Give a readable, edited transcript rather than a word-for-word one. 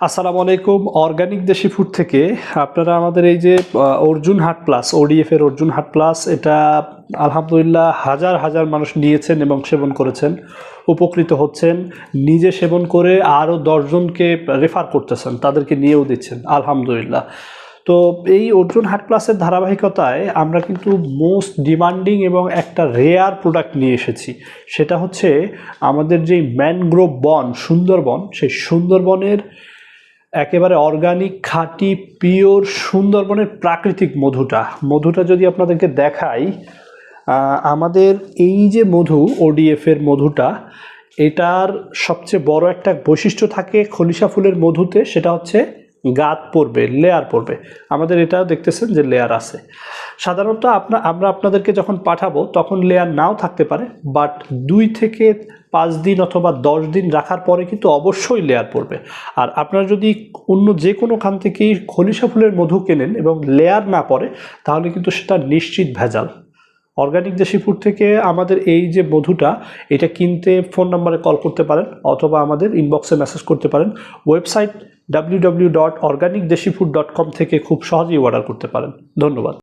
আসসালামু আলাইকুম। অর্গানিক দেশি ফুড থেকে আপনারা আমাদের এই যে অর্জুন হাট প্লাস, ওডিএফ এর অর্জুন হাট প্লাস, এটা আলহামদুলিল্লাহ হাজার হাজার মানুষ নিয়েছেন এবং সেবন করেছেন, উপকৃত হচ্ছেন। নিজে সেবন করে আরও 10 জনকে রেফার করতেছেন, তাদেরকে নিয়েও দিচ্ছেন আলহামদুলিল্লাহ। তো এই অর্জুন হাট প্লাসের ধারাবাহিকতায় আমরা কিন্তু মোস্ট ডিমান্ডিং এবং একটা রেয়ার প্রোডাক্ট নিয়ে এসেছি। সেটা হচ্ছে আমাদের যেই ম্যানগ্রোভ বন, সুন্দরবন, সেই সুন্দরবনের একেবারে অর্গানিক খাঁটি পিওর সুন্দরবনের প্রাকৃতিক মধুটা যদি আপনাদেরকে দেখাই, আমাদের এই যে মধু, ওডিএফ এর মধুটা, এটার সবচেয়ে বড় একটা বৈশিষ্ট্য থাকে খলিশা ফুলের মধুতে, সেটা হচ্ছে গাত পড়বে, লেয়ার পড়বে। আমাদের এটাও দেখতেছেন যে লেয়ার আছে। সাধারণত আমরা আপনাদেরকে যখন পাঠাবো তখন লেয়ার নাও থাকতে পারে, বাট 2 থেকে 5 দিন অথবা 10 দিন রাখার পরে কিন্তু অবশ্যই লেয়ার পড়বে। আর আপনারা যদি অন্য যে কোনো খান থেকেই খলিশা ফুলের মধু কেনেন এবং লেয়ার না পড়ে, তাহলে কিন্তু সেটা নিশ্চিত ভেজাল। অর্গানিক দেশি ফুড থেকে আমাদের এই যে মধুটা, এটা কিনতে ফোন নাম্বারে কল করতে পারেন অথবা আমাদের ইনবক্সে মেসেজ করতে পারেন। ওয়েবসাইট www.organicdeshifood.com থেকে খুব সহজেই অর্ডার করতে পারেন। ধন্যবাদ।